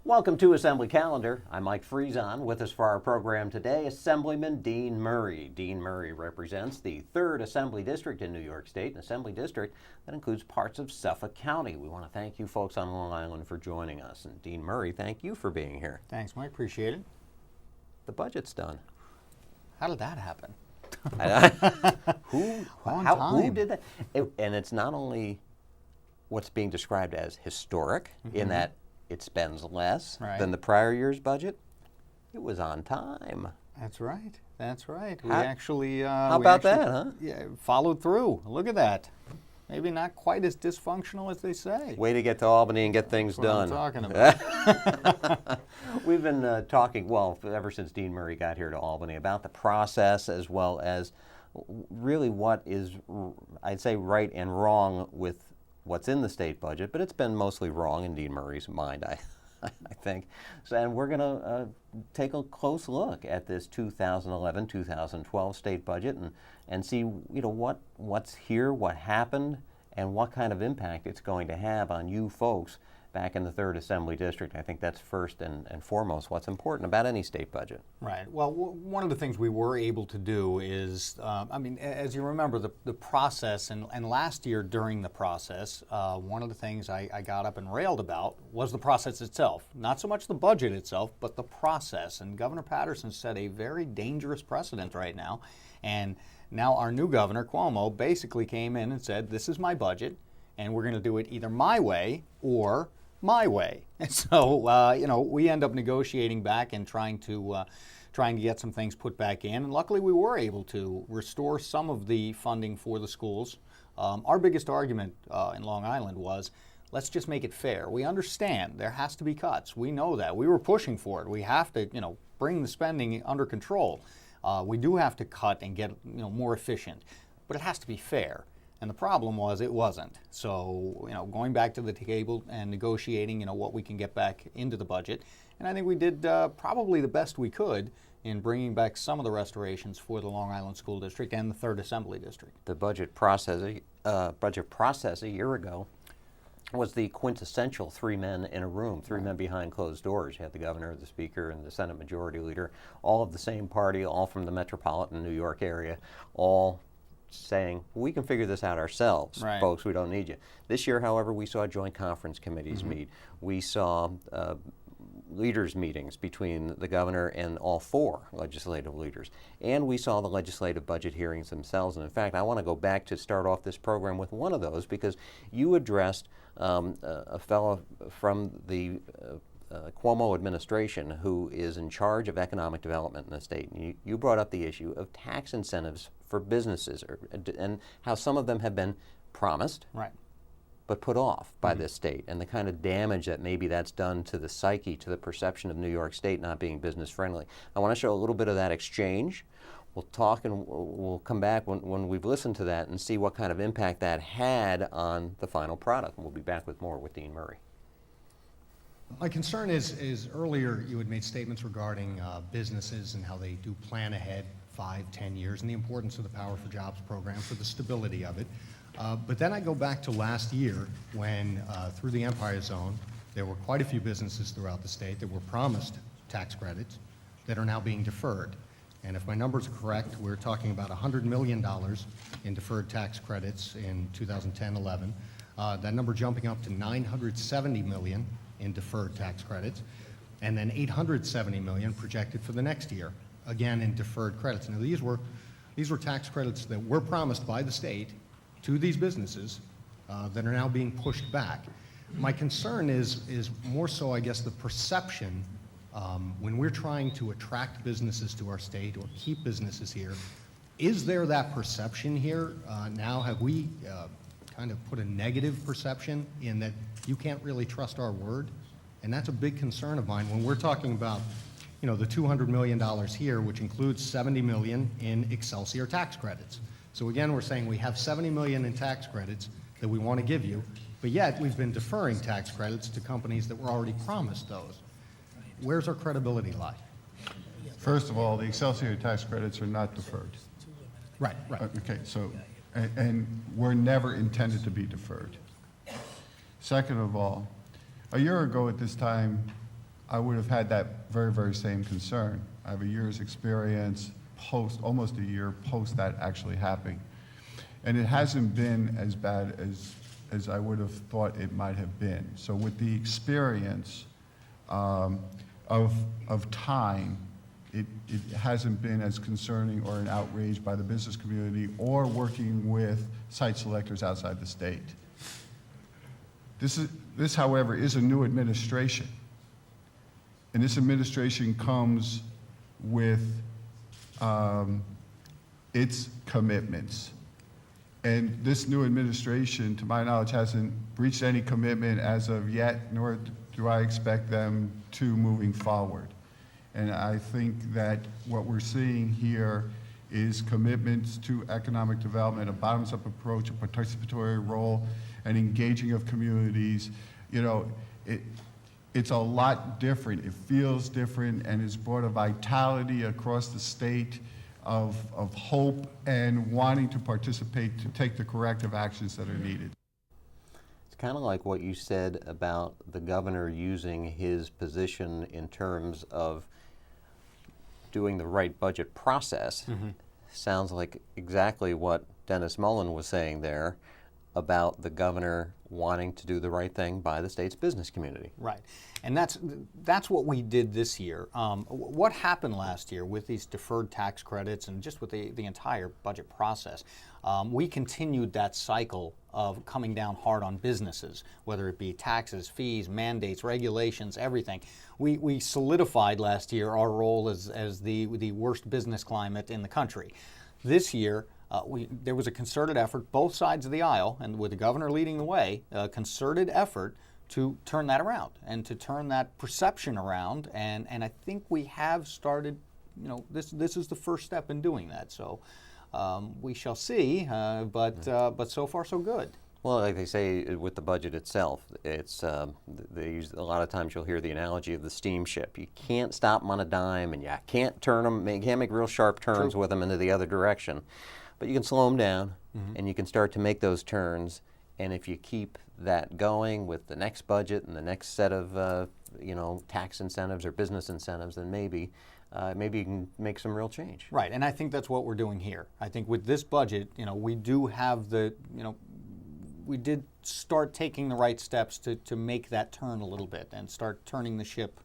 Welcome to Assembly Calendar. I'm Mike Friesen. With us for our program today, Assemblyman Dean Murray. Dean Murray represents the 3rd Assembly District in New York State, an Assembly District that includes parts of Suffolk County. We want to thank you folks on Long Island for joining us. And Dean Murray, thank you for being here. Thanks, Mike. Appreciate it. The budget's done. How did that happen? Who did that? And it's not only what's being described as historic in that it spends less than the prior year's budget. It was on time. That's right. That's right. How about that, huh? Yeah, followed through. Look at that. Maybe not quite as dysfunctional as they say. Way to get to Albany and get things done. That's what I'm talking about. We've been talking, well, ever since Dean Murray got here to Albany, about the process as well as really what is, I'd say, right and wrong with what's in the state budget, but it's been mostly wrong in Dean Murray's mind, I think. So, and we're going to take a close look at this 2011-2012 state budget and see, what's here, what happened, and what kind of impact it's going to have on you folks back in the 3rd Assembly District. I think that's first and foremost what's important about any state budget. Right. Well, one of the things we were able to do is, as you remember, the process, and last year during the process, one of the things I got up and railed about was the process itself. Not so much the budget itself, but the process. And Governor Paterson set a very dangerous precedent right now. And now our new governor, Cuomo, basically came in and said, this is my budget, and we're going to do it either my way or my way. And so, we end up negotiating back and trying to get some things put back in. And luckily, we were able to restore some of the funding for the schools. Our biggest argument in Long Island was, let's just make it fair. We understand there has to be cuts. We know that. We were pushing for it. We have to, bring the spending under control. We do have to cut and get, more efficient. But it has to be fair. And the problem was it wasn't. So, going back to the table and negotiating, what we can get back into the budget. And I think we did probably the best we could in bringing back some of the restorations for the Long Island School District and the 3rd Assembly District. The budget process a year ago was the quintessential 3 men in a room, 3 men behind closed doors. You had the governor, the speaker, and the Senate Majority Leader, all of the same party, all from the metropolitan New York area, all saying, we can figure this out ourselves, folks, we don't need you. This year, however, we saw joint conference committees meet. We saw leaders' meetings between the governor and all 4 legislative leaders. And we saw the legislative budget hearings themselves. And in fact, I want to go back to start off this program with one of those, because you addressed a fellow from the Cuomo administration who is in charge of economic development in the state. And you brought up the issue of tax incentives for businesses, and how some of them have been promised, but put off by this state, and the kind of damage that maybe that's done to the psyche, to the perception of New York State not being business friendly. I want to show a little bit of that exchange. We'll talk and we'll come back when we've listened to that and see what kind of impact that had on the final product. And we'll be back with more with Dean Murray. My concern is earlier you had made statements regarding businesses and how they do plan ahead 5-10 years, and the importance of the Power for Jobs program for the stability of it. But then I go back to last year when, through the Empire Zone, there were quite a few businesses throughout the state that were promised tax credits that are now being deferred. And if my numbers are correct, we're talking about $100 million in deferred tax credits in 2010-11. That number jumping up to $970 million in deferred tax credits, and then $870 million projected for the next year, again in deferred credits. Now these were tax credits that were promised by the state to these businesses that are now being pushed back. My concern is more so, I guess, the perception when we're trying to attract businesses to our state or keep businesses here. Is there that perception here? Now have we kind of put a negative perception in that you can't really trust our word? And that's a big concern of mine when we're talking about, the $200 million here, which includes $70 million in Excelsior tax credits. So again, we're saying we have $70 million in tax credits that we want to give you, but yet we've been deferring tax credits to companies that were already promised those. Where's our credibility lie? First of all, the Excelsior tax credits are not deferred. Right. Okay, so, and were never intended to be deferred. Second of all, a year ago at this time, I would have had that very, very same concern. I have a year's experience almost a year post that actually happening. And it hasn't been as bad as I would have thought it might have been. So with the experience of time, it hasn't been as concerning or an outrage by the business community or working with site selectors outside the state. This, however, is a new administration. And this administration comes with its commitments. And this new administration, to my knowledge, hasn't breached any commitment as of yet, nor do I expect them to moving forward. And I think that what we're seeing here is commitments to economic development, a bottoms-up approach, a participatory role, an engaging of communities. You know, it's a lot different. It feels different, and it's brought a vitality across the state of hope and wanting to participate to take the corrective actions that are needed. It's kind of like what you said about the governor using his position in terms of doing the right budget process. Sounds like exactly what Dennis Mullen was saying there about the governor wanting to do the right thing by the state's business community. Right, and that's what we did this year. What happened last year with these deferred tax credits and just with the entire budget process, we continued that cycle of coming down hard on businesses, whether it be taxes, fees, mandates, regulations, everything. We solidified last year our role as the worst business climate in the country. This year, there was a concerted effort, both sides of the aisle, and with the governor leading the way, a concerted effort to turn that around and to turn that perception around. And I think we have started, you know, this is the first step in doing that. So we shall see, but so far so good. Well, like they say with the budget itself, it's they use, a lot of times you'll hear the analogy of the steamship. You can't stop them on a dime, and you can't turn them, can't make real sharp turns with them into the other direction. But you can slow them down, and you can start to make those turns. And if you keep that going with the next budget and the next set of tax incentives or business incentives, then maybe you can make some real change. Right, and I think that's what we're doing here. I think with this budget, we do have we did start taking the right steps to make that turn a little bit and start turning the ship,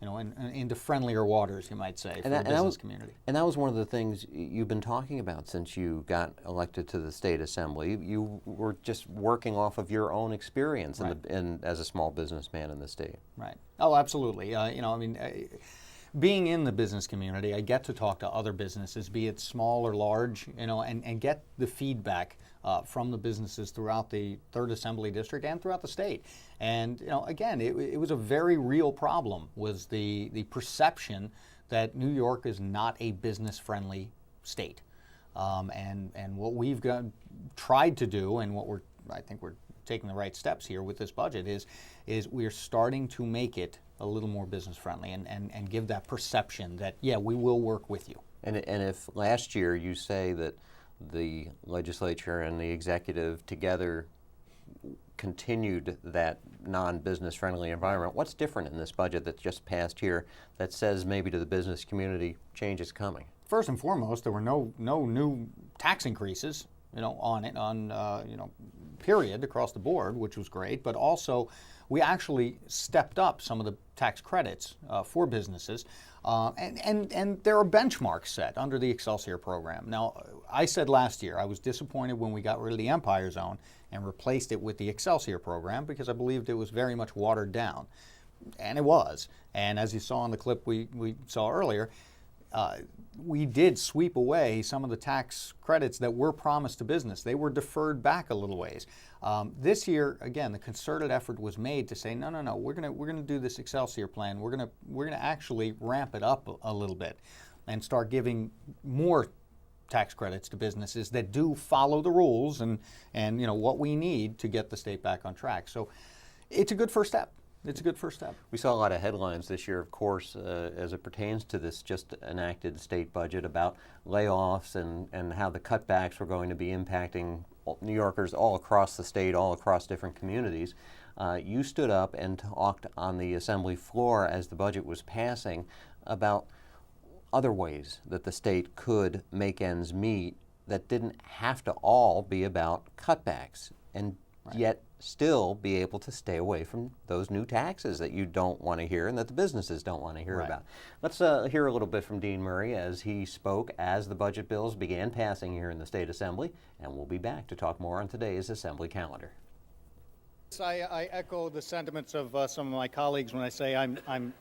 into friendlier waters, you might say, for the business community. And that was one of the things you've been talking about since you got elected to the state assembly. You were just working off of your own experience as a small businessman in the state. Right. Oh, absolutely. Being in the business community, I get to talk to other businesses, be it small or large, and get the feedback from the businesses throughout the 3rd Assembly District and throughout the state. And, again, it was a very real problem, was the perception that New York is not a business-friendly state. And what we've tried to do, and I think we're taking the right steps here with this budget, is we're starting to make it a little more business-friendly and give that perception that, yeah, we will work with you. And if last year you say that the legislature and the executive together continued that non-business friendly environment, what's different in this budget that just passed here that says maybe to the business community change is coming? First and foremost, there were no new tax increases, period, across the board, which was great. But also, we actually stepped up some of the tax credits for businesses, and there are benchmarks set under the Excelsior program. Now, I said last year I was disappointed when we got rid of the Empire Zone and replaced it with the Excelsior program because I believed it was very much watered down, and it was. And as you saw in the clip we saw earlier, we did sweep away some of the tax credits that were promised to business. They were deferred back a little ways. This year, again, the concerted effort was made to say, no, we're gonna do this Excelsior plan. We're gonna actually ramp it up a little bit and start giving more tax credits to businesses that do follow the rules and what we need to get the state back on track. So it's a good first step. It's a good first step. We saw a lot of headlines this year, of course, as it pertains to this just enacted state budget about layoffs and how the cutbacks were going to be impacting New Yorkers all across the state, all across different communities. You stood up and talked on the assembly floor as the budget was passing about other ways that the state could make ends meet that didn't have to all be about cutbacks, and yet still be able to stay away from those new taxes that you don't want to hear and that the businesses don't want to hear about. Let's hear a little bit from Dean Murray as he spoke as the budget bills began passing here in the State Assembly, and we'll be back to talk more on today's Assembly calendar. I echo the sentiments of some of my colleagues when I say I'm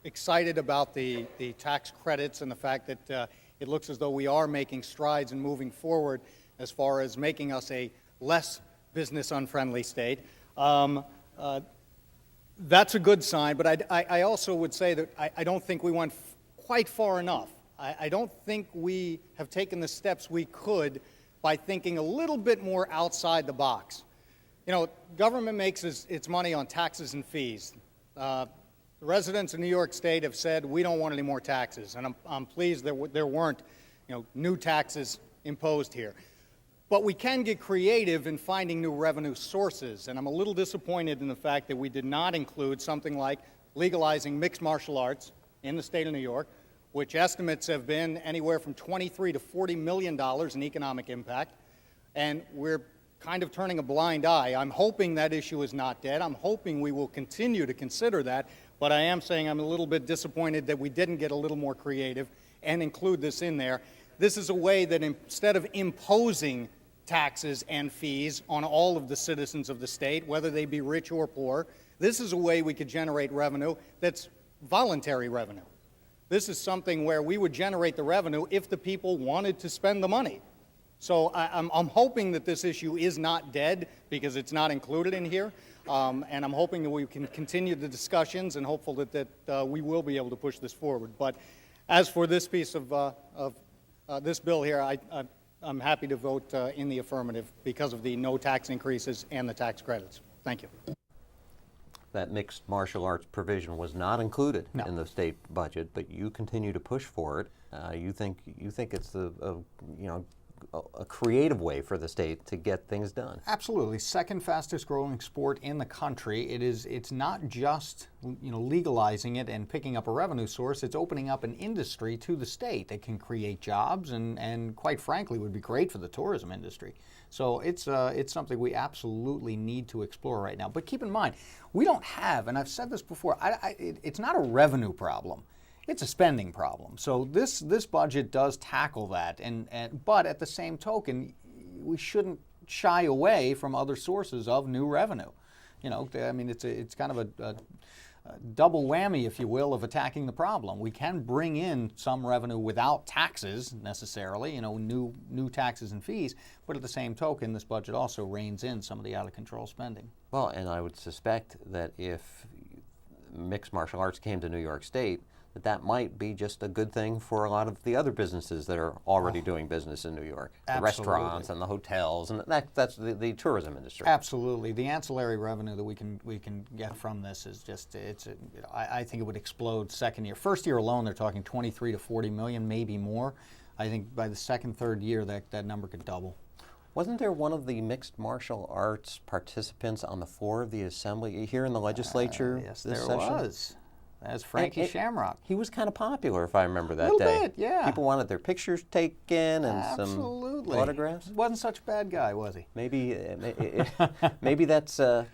excited about the tax credits and the fact that it looks as though we are making strides and moving forward as far as making us a less business-unfriendly state. That's a good sign, but I also would say that I don't think we went quite far enough. I don't think we have taken the steps we could by thinking a little bit more outside the box. You know, government makes its money on taxes and fees. The residents of New York State have said we don't want any more taxes, and I'm pleased that there weren't, new taxes imposed here. But we can get creative in finding new revenue sources, and I'm a little disappointed in the fact that we did not include something like legalizing mixed martial arts in the state of New York, which estimates have been anywhere from $23 to $40 million in economic impact, and we're kind of turning a blind eye. I'm hoping that issue is not dead. I'm hoping we will continue to consider that, but I am saying I'm a little bit disappointed that we didn't get a little more creative and include this in there. This is a way that instead of imposing taxes and fees on all of the citizens of the state, whether they be rich or poor, this is a way we could generate revenue that's voluntary revenue. This is something where we would generate the revenue if the people wanted to spend the money. So I'm hoping that this issue is not dead because it's not included in here, and I'm hoping that we can continue the discussions and hopeful that we will be able to push this forward. But as for this piece of this bill here, I'm happy to vote in the affirmative because of the no tax increases and the tax credits. Thank you. That mixed martial arts provision was not included No. in the state budget, but you continue to push for it. You think it's a creative way for the state to get things done. Absolutely. Second fastest growing sport in the country. It's not just legalizing it and picking up a revenue source. It's opening up an industry to the state that can create jobs and quite frankly would be great for the tourism industry. So it's something we absolutely need to explore right now. But keep in mind, we don't have, and I've said this before, it's not a revenue problem. It's a spending problem. So this budget does tackle that, but at the same token, we shouldn't shy away from other sources of new revenue. It's kind of a double whammy, if you will, of attacking the problem. We can bring in some revenue without taxes necessarily, new taxes and fees, but at the same token, this budget also reins in some of the out-of-control spending. Well, and I would suspect that if mixed martial arts came to New York State, that might be just a good thing for a lot of the other businesses that are already doing business in New York. The Absolutely. restaurants and the hotels, and that's the tourism industry. Absolutely. The ancillary revenue that we can get from this is just, I think it would explode second year. First year alone, they're talking 23 to 40 million, maybe more. I think by the second, third year, that number could double. Wasn't there one of the mixed martial arts participants on the floor of the assembly here in the legislature Yes, this there session? was. That's Frankie Shamrock. He was kind of popular, if I remember that Little day. bit, yeah. People wanted their pictures taken and Absolutely. some autographs. Wasn't such a bad guy, was he? Maybe that's a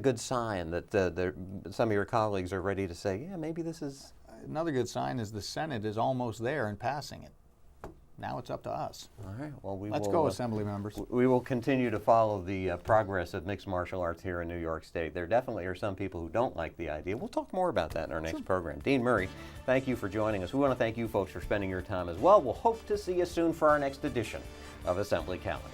good sign that some of your colleagues are ready to say, yeah, maybe this is. Another good sign is the Senate is almost there and passing it. Now it's up to us. All right. Well, Let's go, Assembly members. We will continue to follow the progress of mixed martial arts here in New York State. There definitely are some people who don't like the idea. We'll talk more about that in our next program. Dean Murray, thank you for joining us. We want to thank you folks for spending your time as well. We'll hope to see you soon for our next edition of Assembly Calendar.